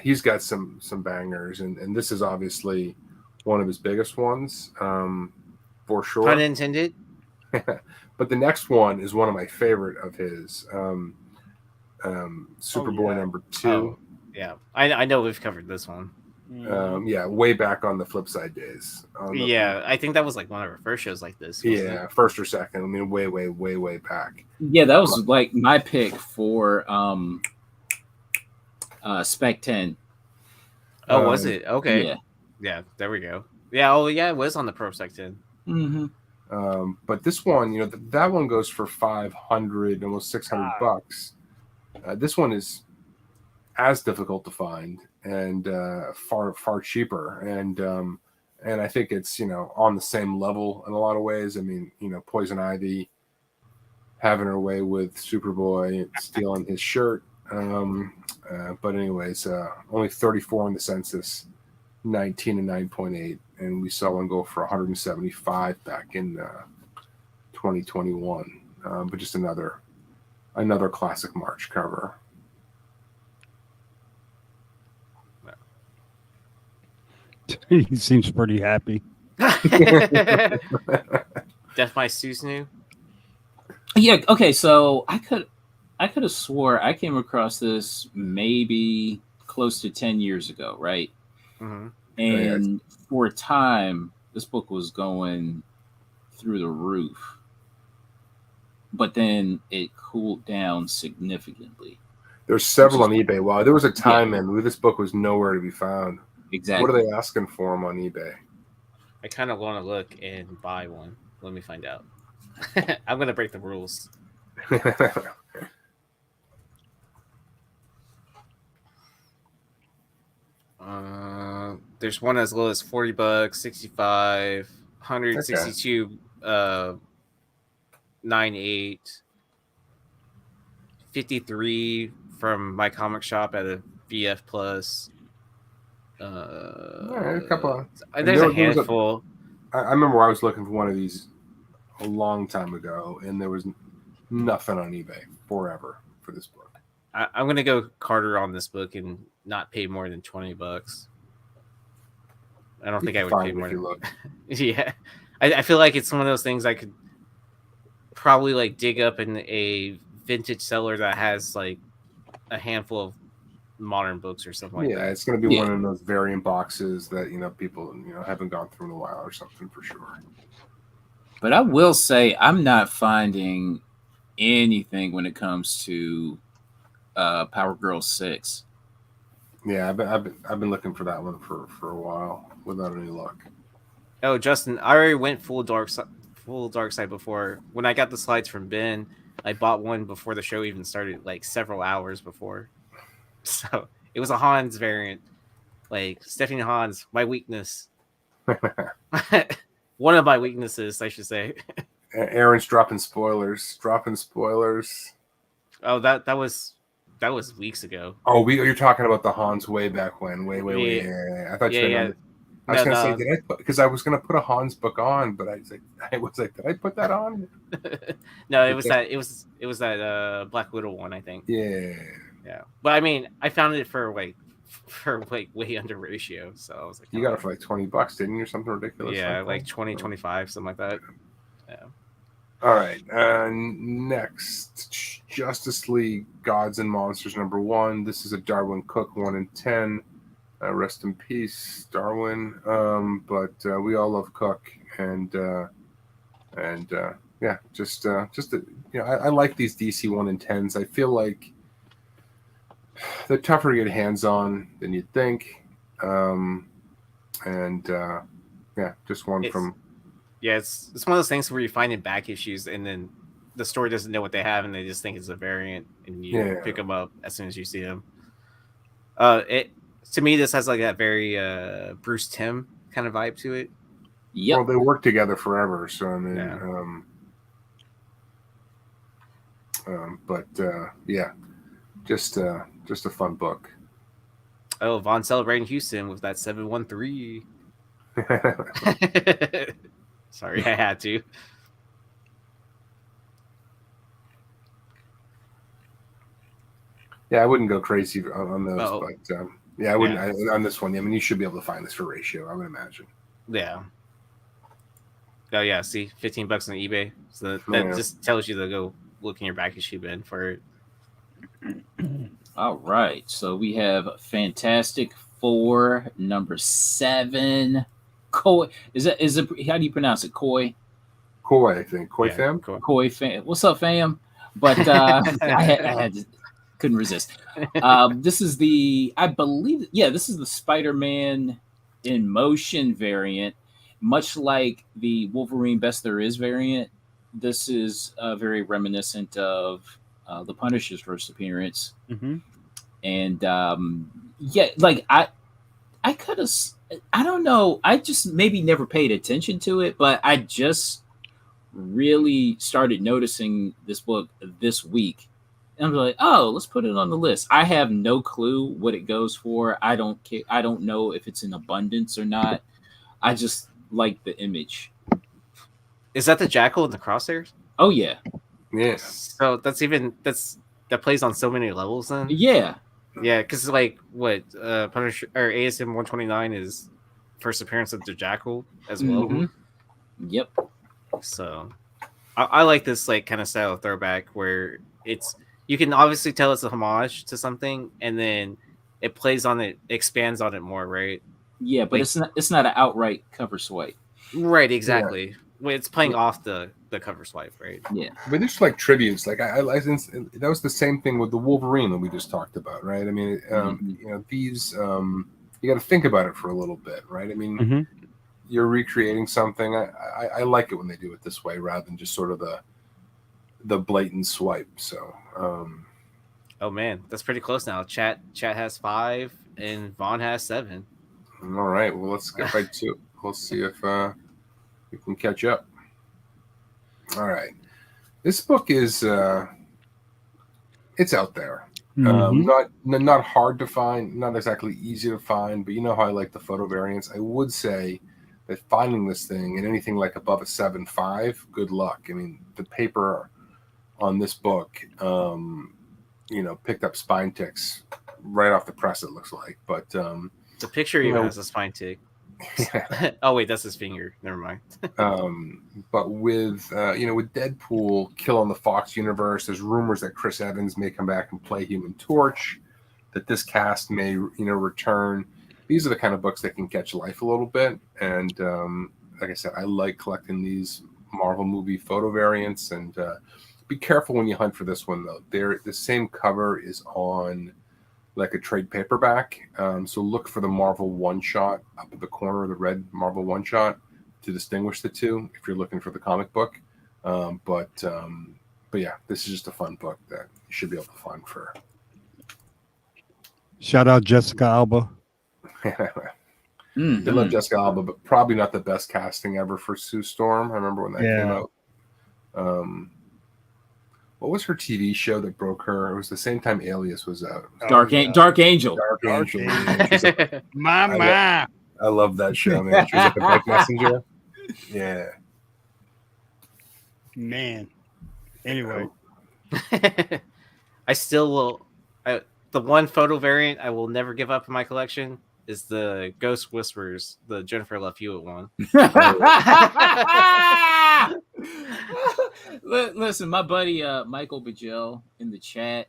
He's got some bangers, and this is obviously one of his biggest ones, for sure. Pun intended. But the next one is one of my favorite of his, Superboy number 2. Oh, yeah, I know we've covered this one. Way back on the Flipside days. I think that was like one of our first shows like this. Yeah, first or second. I mean, way back. Yeah, that was like my pick for Spec 10. Oh, was it? Okay. Yeah. Yeah, there we go. Yeah, it was on the Pro Spec 10. Mm-hmm. But this one, that one goes for $500, almost $600. This one is as difficult to find and far cheaper, and I think it's on the same level in a lot of ways. I mean, Poison Ivy having her way with Superboy, stealing his shirt. But anyways, only 34 in the census, 19 and 9.8, and we saw one go for 175 back in 2021. But just another classic March cover. He seems pretty happy. Death by Susnu. Yeah. Okay. So I could have swore I came across this maybe close to 10 years ago, right? Mm-hmm. And for a time, this book was going through the roof, but then it cooled down significantly. There's several on eBay. Wow, there was a time when this book was nowhere to be found. Exactly. What are they asking for them on eBay? I kind of want to look and buy one. Let me find out. I'm going to break the rules. There's one as low as $40, 65, 162, 98, 53 from my comic shop at a VF Plus. A couple. There's a handful. I remember I was looking for one of these a long time ago, and there was nothing on eBay forever for this book. I'm gonna go Carter on this book and not pay more than $20. I don't think I would pay more than. Yeah, I feel like it's one of those things I could probably like dig up in a vintage seller that has like a handful of modern books or something like that. Yeah, it's going to be one of those variant boxes that people haven't gone through in a while or something for sure. But I will say I'm not finding anything when it comes to Power Girl 6. Yeah, I've been looking for that one for a while without any luck. Oh, Justin, I already went full dark side before. When I got the slides from Ben, I bought one before the show even started, like several hours before. So it was a Hans variant, like Stephanie Hans, my weakness. One of my weaknesses, I should say. Aaron's dropping spoilers. Oh, that was weeks ago. Oh, you're talking about the Hans way back when, way. Yeah. I thought you meant. I was gonna say, because I was gonna put a Hans book on, but I was like, did I put that on? No, it was that Black Widow one, I think. Yeah. Yeah, but I mean, I found it for way under ratio, so I was like, you got it for like $20, didn't you, or something ridiculous? Yeah, like 20, 25, something like that. Yeah. All right. Next, Justice League Gods and Monsters #1. This is a Darin Cook 1 in 10. Rest in peace, Darwin. But we all love Cook, and yeah, just I like these DC 1 in 10s. I feel like they're tougher to get hands on than you'd think, yeah, just one from. Yeah, it's one of those things where you find in back issues, and then the story doesn't know what they have, and they just think it's a variant, and you pick them up as soon as you see them. To me, this has like that very Bruce Timm kind of vibe to it. Yeah. Well, they worked together forever, so I mean, yeah, just a fun book. Oh, Von celebrating Houston with that 713. Sorry, I had to. Yeah, I wouldn't go crazy on those, but yeah, I wouldn't on this one. I mean, you should be able to find this for ratio, I would imagine. Yeah. Oh yeah, see, $15 on eBay. So that just tells you to go look in your back issue bin for it. All right, so we have Fantastic Four #7. Koi is it? How do you pronounce it? Koi, I think. Fam. Koi fam. What's up, fam? But I had to, couldn't resist. This is I believe, this is the Spider-Man in Motion variant. Much like the Wolverine Best There Is variant, this is very reminiscent of the Punisher's first appearance. Mm-hmm. And like I could have, I don't know, I just maybe never paid attention to it, but I just really started noticing this book this week. And I'm like, oh, let's put it on the list. I have no clue what it goes for. I don't care. I don't know if it's in abundance or not. I just like the image. Is that the Jackal in the crosshairs? Oh yeah. Yeah. So that plays on so many levels then. Yeah. Yeah, because like what Punisher or ASM 129 is first appearance of the Jackal as well. Mm-hmm. Yep. So I like this like kind of style of throwback where you can obviously tell it's a homage to something, and then it plays on it, expands on it more, right? Yeah, but like, it's not an outright cover swipe. Right, exactly. Yeah. It's playing off the cover swipe, right? Yeah. But there's like tributes. Like I that was the same thing with the Wolverine that we just talked about, right? I mean, these you got to think about it for a little bit, right? I mean, you're recreating something. I like it when they do it this way rather than just sort of the blatant swipe. So. Oh man, that's pretty close now. Chat has 5 and Vaughn has 7. All right, well let's get right to it. We'll see if we can catch up. All right, this book is it's out there. Not hard to find, not exactly easy to find, but you know how I like the photo variants. I would say that finding this thing in anything like above a 7.5, good luck. I mean, the paper on this book, picked up spine ticks right off the press, it looks like. But the picture even has a spine tick. Yeah. Oh wait, that's his finger. Never mind. But with Deadpool, Kill on the Fox universe, there's rumors that Chris Evans may come back and play Human Torch, that this cast may return. These are the kind of books that can catch life a little bit. And like I said, I like collecting these Marvel movie photo variants. And be careful when you hunt for this one, though. The same cover is on like a trade paperback. So look for the Marvel one-shot up at the corner, the red Marvel one-shot, to distinguish the two if you're looking for the comic book. But yeah, this is just a fun book that you should be able to find for. Shout out Jessica Alba. They love Jessica Alba, but probably not the best casting ever for Sue Storm. I remember when that came out. What was her TV show that broke her? It was the same time Alias was out. Dark Angel. Dark Angel. Mama. I love that show, man. She was like a bike messenger. Yeah. Man. Anyway. I still will. The one photo variant I will never give up in my collection is the Ghost Whisperers, the Jennifer Love Hewitt one. Listen, my buddy Michael Bajil in the chat,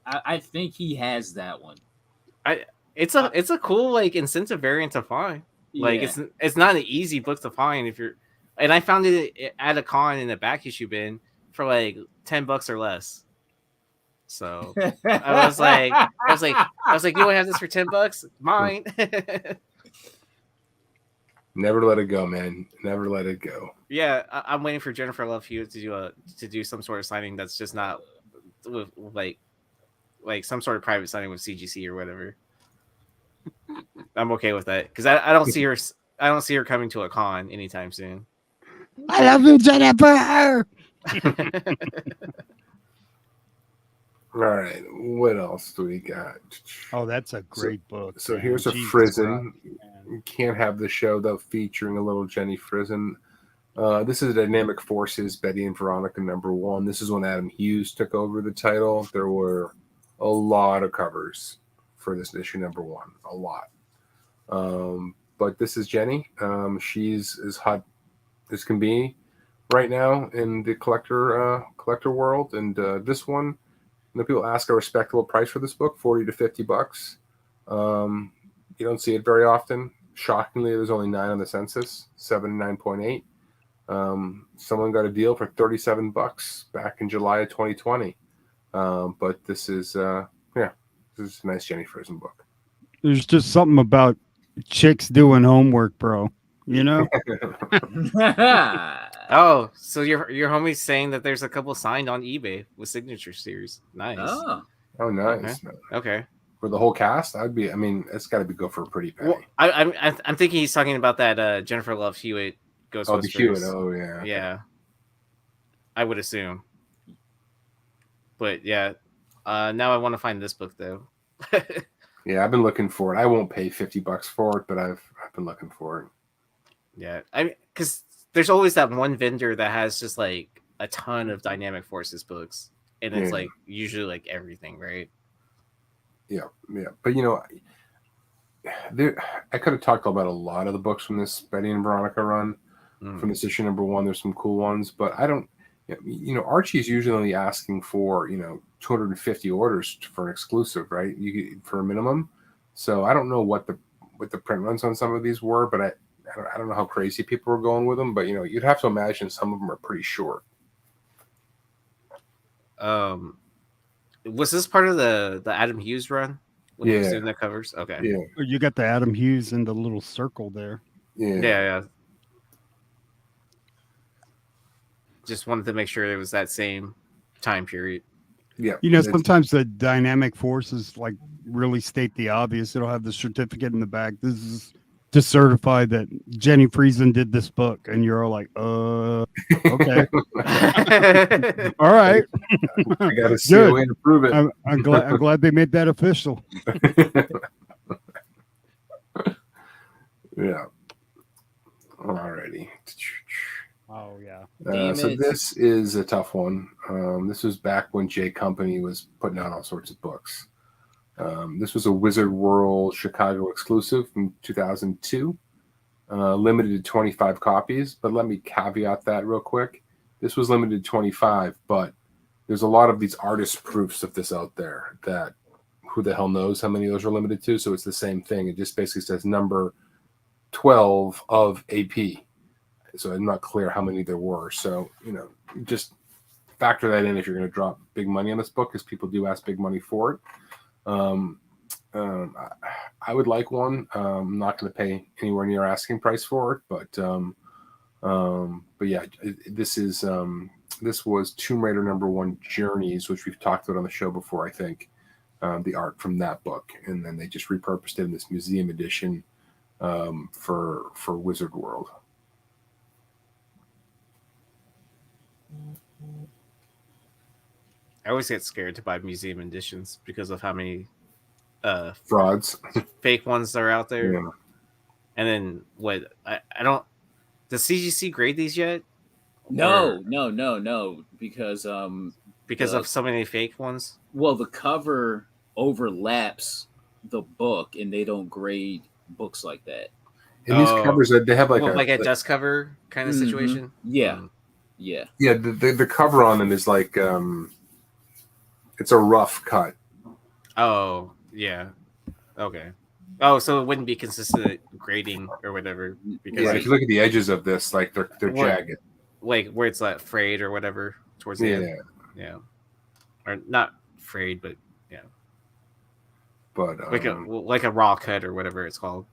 I think he has that one. It's a cool like incentive variant to find. Like Yeah. it's not an easy book to find if you're. And I found it at a con in a back issue bin for like $10 or less. So I was like, you want to have this for $10? Mine. Never let it go, man. Never let it go. Yeah, I'm waiting for Jennifer Love Hewitt to do some sort of signing that's just not with like some sort of private signing with CGC or whatever. I'm okay with that because I don't see her. I don't see her coming to a con anytime soon. I love you, Jennifer. All right, what else do we got? Oh, that's a great book. So man. here's a Jesus Frizen. Christ, man. You can't have the show without featuring a little Jenny Frizen. This is Dynamic Forces, Betty and Veronica #1. This is when Adam Hughes took over the title. There were a lot of covers for this issue #1, a lot. But this is Jenny. She's as hot as can be right now in the collector world. And this one, people ask a respectable price for this book, $40 to $50. You don't see it very often. Shockingly, there's only 9 on the census, 79.8. Someone got a deal for $37 back in July of 2020. But this is this is a nice Jenny Frizen book. There's just something about chicks doing homework, bro. You know? Oh, so your homie's saying that there's a couple signed on eBay with signature series. Nice. Oh, nice. Okay. For the whole cast, it's got to be go for a pretty penny. Well, I'm thinking he's talking about that Jennifer Love Hewitt Ghostbusters. Oh, the Hewitt. Oh, yeah. Okay. Yeah. I would assume. But yeah, now I want to find this book though. Yeah, I've been looking for it. I won't pay $50 for it, but I've been looking for it. Yeah, because there's always that one vendor that has just like a ton of Dynamic Forces books, and it's like usually like everything, right? Yeah. But I could have talked about a lot of the books from this Betty and Veronica run. From this issue #1, there's some cool ones, but I don't. Archie's usually asking for 250 orders for an exclusive, right? For a minimum. So I don't know what the print runs on some of these were, but I don't know how crazy people were going with them, but you'd have to imagine some of them are pretty short. Was this part of the Adam Hughes run when he was doing the covers? Okay. Yeah. You got the Adam Hughes in the little circle there. Yeah. Just wanted to make sure it was that same time period. Yeah. Sometimes the Dynamic Forces like really state the obvious. It'll have the certificate in the back. This is to certify that Jenny Friesen did this book, and you're all like, okay. All right. I got to see a way to prove it. I'm glad they made that official. Yeah. Alrighty. Oh yeah. So this is a tough one. This was back when J Company was putting out all sorts of books. This was a Wizard World Chicago exclusive from 2002, limited to 25 copies. But let me caveat that real quick. This was limited to 25, but there's a lot of these artist proofs of this out there that who the hell knows how many of those are limited to. So it's the same thing. It just basically says number 12 of AP. So I'm not clear how many there were. So, just factor that in if you're going to drop big money on this book, because people do ask big money for it. I would like one. I'm not going to pay anywhere near asking price for it, but yeah, this was Tomb Raider #1 Journeys, which we've talked about on the show before, I think, the art from that book. And then they just repurposed it in this museum edition, for Wizard World. I always get scared to buy museum editions because of how many frauds, fake ones are out there. Yeah. And then what? I don't. Does CGC grade these yet? No, because of so many fake ones. Well, the cover overlaps the book, and they don't grade books like that. And these covers, they have like a dust cover kind of situation. Yeah. Yeah. Yeah, the cover on them is like it's a rough cut. Oh, yeah. Okay. Oh, so it wouldn't be consistent grading or whatever because Yeah, Right. if you look at the edges of this, like they're What- jagged. like where it's like frayed or whatever towards the Yeah, end. Yeah. Or not frayed, but yeah. but Like a raw cut or whatever it's called.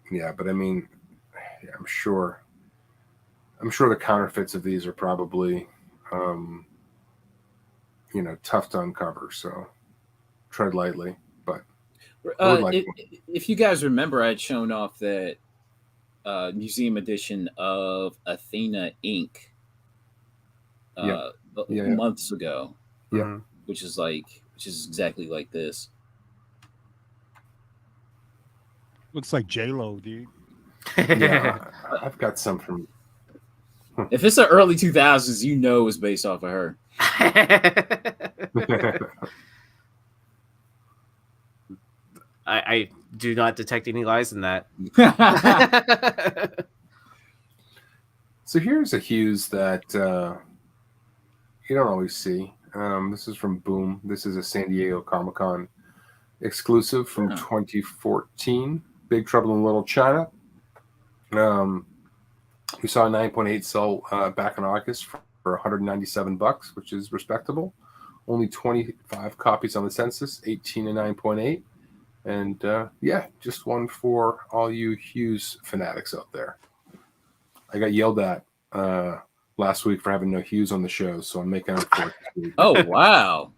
yeah, but I mean, yeah, I'm sure the counterfeits of these are probably tough to uncover. So tread lightly. But I would like If you guys remember, I had shown off that museum edition of Athena Inc. Yeah. Months ago. Yeah. Mhm. Which is exactly like this. Looks like J-Lo, dude. Yeah, I've got some from. If it's the early 2000s, you know it's based off of her. I do not detect any lies in that. So here's a Hughes that you don't always see. This is from Boom. This is a San Diego Comic-Con exclusive from 2014. Big Trouble in Little China. We saw a 9.8 sell back in August for $197, which is respectable. Only 25 copies on the census, 18 and 9.8. And yeah, just one for all you Hughes fanatics out there. I got yelled at last week for having no Hughes on the show, so I'm making up for it this week. Oh, wow.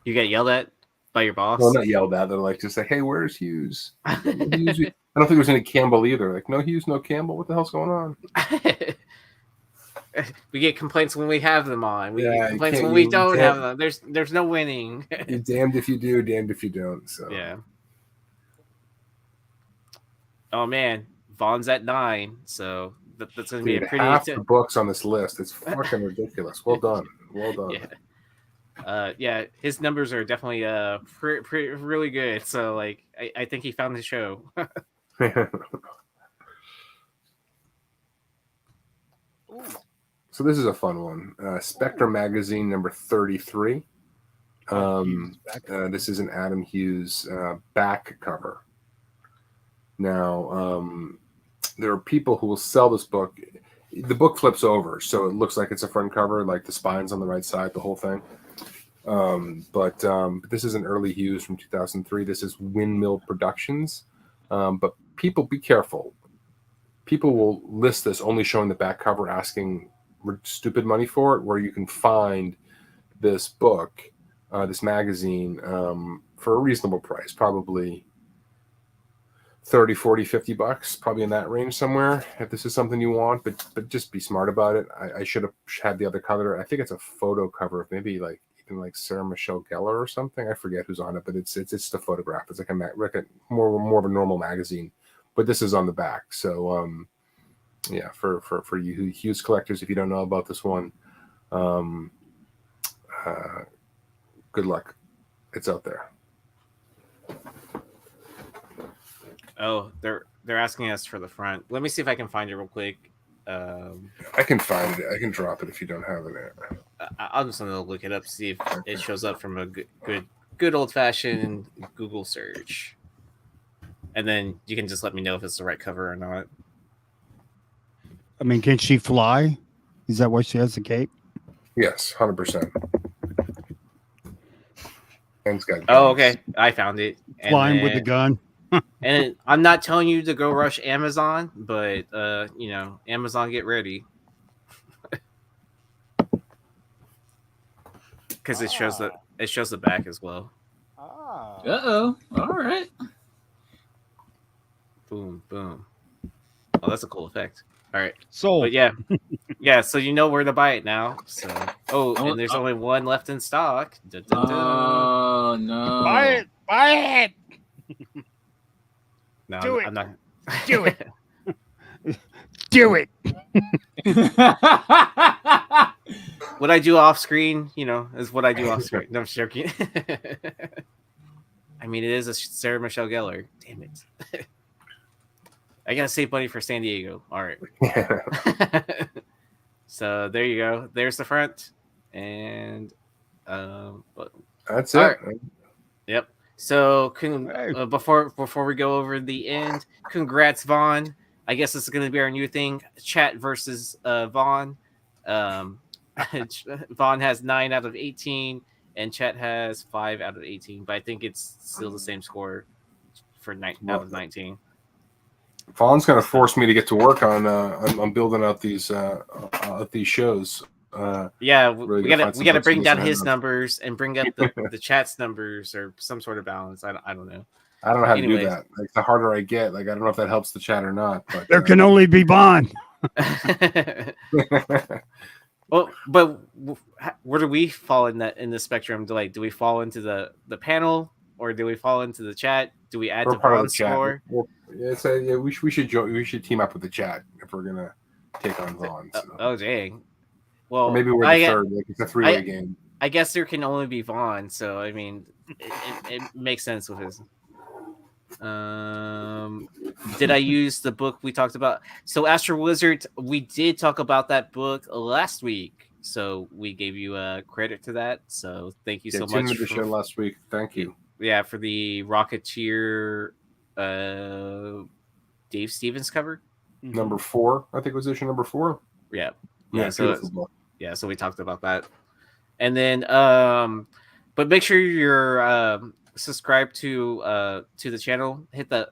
You get yelled at by your boss? Well, not yelled at. They're like, just say, hey, where's Hughes? I don't think there's any Campbell either. Like, no Hughes, no Campbell. What the hell's going on? We get complaints when we have them on. We Yeah, get you complaints can't- when we you don't can't- have them. There's no winning. You're damned if you do, damned if you don't. So Yeah. Oh man, Vaughn's at 9, so that's going to be dude, a pretty. half the books on this list. It's fucking ridiculous. Well done. Well done. Yeah. Yeah, his numbers are definitely really good. So like, I think he found the show. So this is a fun one. Spectrum magazine number 33. This is an Adam Hughes back cover. Now, there are people who will sell this book. The book flips over, so it looks like it's a front cover, like the spine's on the right side, the whole thing. But this is an early Hughes from 2003. This is Windmill Productions. But people, be careful. People will list this only showing the back cover, asking stupid money for it, where you can find this book, this magazine, for a reasonable price, probably 30, 40, 50 bucks, probably in that range somewhere, if this is something you want, but just be smart about it. I should have had the other cover. I think it's a photo cover of maybe like even like Sarah Michelle Gellar or something. I forget who's on it, but it's just a photograph. It's like a more of a normal magazine, but this is on the back. So yeah, for you Hughes collectors, if you don't know about this one, good luck. It's out there. Oh, they're asking us for the front. Let me see if I can find it real quick. I can find it. I can drop it if you don't have it. I'm just gonna look it up, see if it shows up from a good old fashioned Google search, and then you can just let me know if it's the right cover or not. I mean, can she fly? Is that why she has the cape? Yes, 100%. Ben's got Oh, guns. okay, I found it. And Flying with the gun. And I'm not telling you to go rush Amazon, but Amazon, get ready because it shows the back as well. Uh-oh. All right. Boom, boom. Oh, that's a cool effect. All right, So, but yeah. So you know where to buy it now. So and there's only one left in stock. Dun, dun, dun. Oh no! buy it. No, Do it. I'm not. Do it. Do it. What I do off screen, is what I do off screen. No, I'm just joking. I mean, it is a Sarah Michelle Gellar. Damn it. I gotta save money for San Diego. All right. So there you go. There's the front, and but That's all it. right. Yep. So Hey. before we go over the end, congrats, Vaughn. I guess this is going to be our new thing: chat versus Vaughn. Um, Vaughn has 9 out of 18, and Chat has 5 out of 18. But I think it's still the same score for 9 out of 19. Fawn's going to force me to get to work on. I'm building out these shows. Yeah, really we gotta gotta find some books bring to down listen his to. numbers and bring up the chat's numbers or some sort of balance. I don't know. I don't know how to do Anyways. that. Like the harder I get, like I don't know if that helps the chat or not. But There can only be Bond. Well, but where do we fall in the spectrum? Do we fall into the panel, or do we fall into the chat? Do we add we're to part of the Vaughn's chat. score? We should team up with the chat if we're gonna take on Vaughn. So. Oh dang! Well, Or maybe we're the third. Like it's a 3-way game. I guess there can only be Vaughn, so I mean, it makes sense with his. Did I use the book we talked about? So Astro Wizard, we did talk about that book last week, so we gave you credit to that. So thank you so much for the show last week. Thank you. Yeah, for the Rocketeer, Dave Stevens cover. Number 4, I think it was issue number 4. Yeah. So so we talked about that, and then but make sure you're subscribed to the channel. Hit that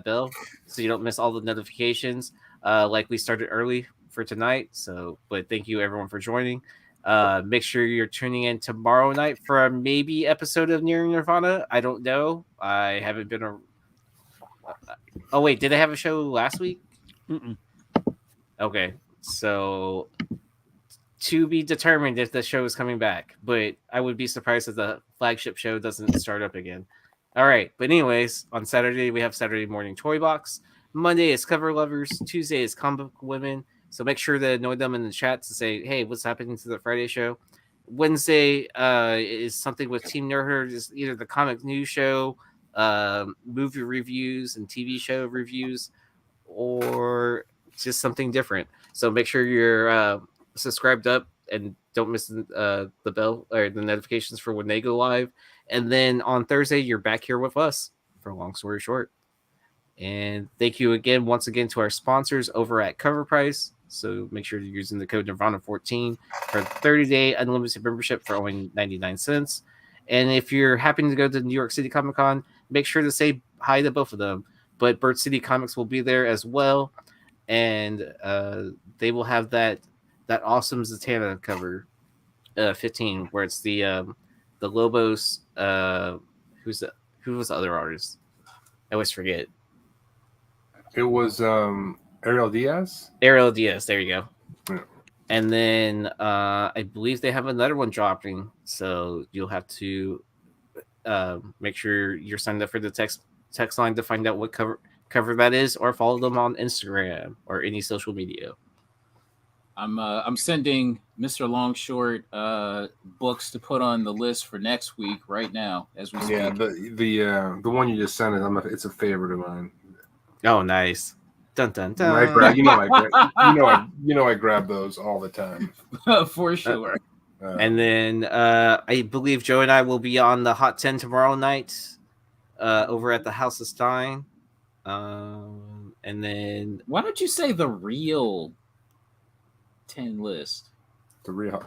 bell so you don't miss all the notifications. Like we started early for tonight, so but thank you everyone for joining. Make sure you're tuning in tomorrow night for a maybe episode of Nearing Nirvana. I don't know. I haven't been oh wait, did they have a show last week? Mm-mm. Okay, so to be determined if the show is coming back, but I would be surprised if the flagship show doesn't start up again. All right, but anyways, on Saturday we have Saturday morning toy box. Monday is cover lovers. Tuesday is comic book women. So make sure to annoy them in the chat to say, hey, what's happening to the Friday show? Wednesday is something with Team Nerdherd, is either the comic news show, movie reviews and TV show reviews, or just something different. So make sure you're subscribed up and don't miss the bell or the notifications for when they go live. And then on Thursday, you're back here with us for Long Story Short. And thank you once again to our sponsors over at Cover Price. So make sure you're using the code Nirvana14 for 30-day unlimited membership for only 99 cents. And if you're happening to go to New York City Comic Con, make sure to say hi to both of them. But Bird City Comics will be there as well, and they will have that awesome Zatanna cover, 15, where it's the Lobos. Who was the other artist? I always forget. It was Ariel Diaz. Ariel Diaz. There you go. Yeah. And then I believe they have another one dropping, so you'll have to make sure you're signed up for the text line to find out what cover that is, or follow them on Instagram or any social media. I'm sending Mr. Longshort books to put on the list for next week right now as we speak. Yeah, the one you just sent it's a favorite of mine. Oh, nice. Dun dun dun. I grab those all the time. For sure. And then I believe Joe and I will be on the Hot 10 tomorrow night over at the House of Stein. And then why don't you say the real 10 list? The real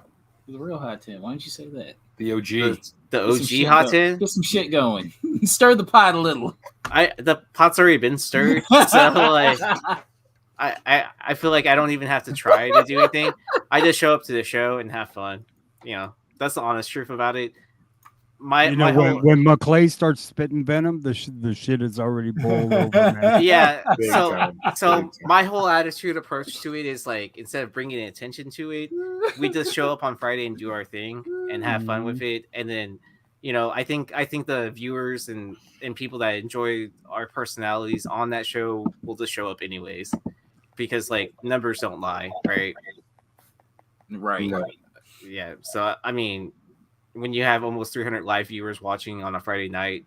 Hot 10. Why don't you say that? The OG. The OG Hot 10? Get some shit going. Stir the pot a little. The pot's already been stirred, so like I feel like I don't even have to try to do anything. I just show up to the show and have fun. You know, that's the honest truth about it. When McClay starts spitting venom, the shit is already boiled over. Man. Yeah. So my whole attitude approach to it is like, instead of bringing attention to it, we just show up on Friday and do our thing and have fun with it. And then, you know, I think the viewers and people that enjoy our personalities on that show will just show up anyways, because like numbers don't lie, right? Right. Yeah. So I mean, when you have almost 300 live viewers watching on a Friday night,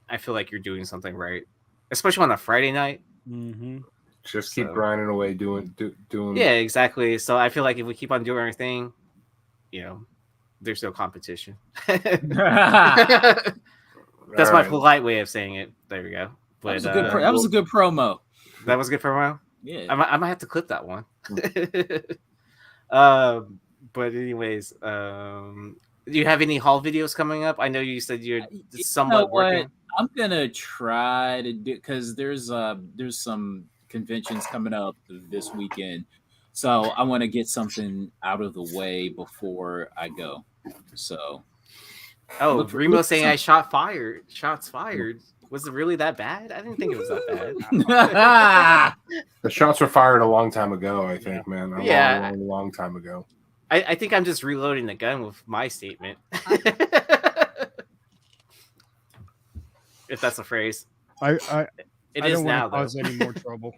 I feel like you're doing something right, especially on a Friday night. Mm-hmm. Just keep So- grinding away, doing. Yeah, exactly. So I feel like if we keep on doing our thing, there's no competition. That's my polite way of saying it. There we go. But that was a good promo. That was a good promo. Yeah. I might have to clip that one. But anyways, do you have any haul videos coming up? I know you said you're somewhat working. I'm gonna try to do, because there's some conventions coming up this weekend, so I want to get something out of the way before I go. So, Remo saying shots fired. Was it really that bad? I didn't think it was that bad. The shots were fired a long time ago, I think, man. A long time ago. I think I'm just reloading the gun with my statement. If that's a phrase. It is don't now, cause any more trouble.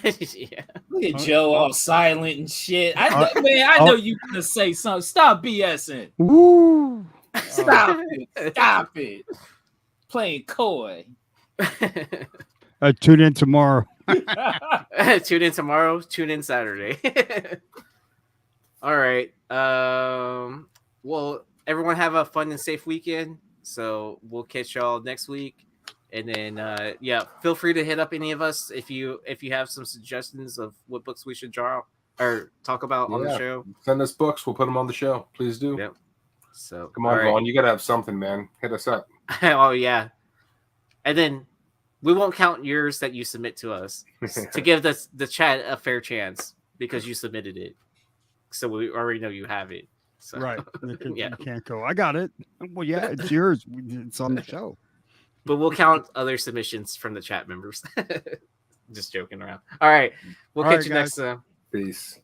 Yeah. Look at Joe all silent and shit. I know you gonna say something. Stop BSing. Woo! Stop it. Stop it. Playing coy. Tune in tomorrow. Tune in tomorrow. Tune in Saturday. All right. Well, everyone have a fun and safe weekend. So we'll catch y'all next week. And then feel free to hit up any of us if you have some suggestions of what books we should draw or talk about on the show. Send us books. We'll put them on the show. Please do. Yep. So come on, Vaughn. You gotta have something, man. Hit us up. Oh yeah. And then we won't count yours that you submit to us to give the chat a fair chance because you submitted it. So we already know you have it. So. Right. You can't go. I got it. Well, yeah, it's yours. It's on the show. But we'll count other submissions from the chat members. Just joking around. All right. We'll catch you next time. Peace.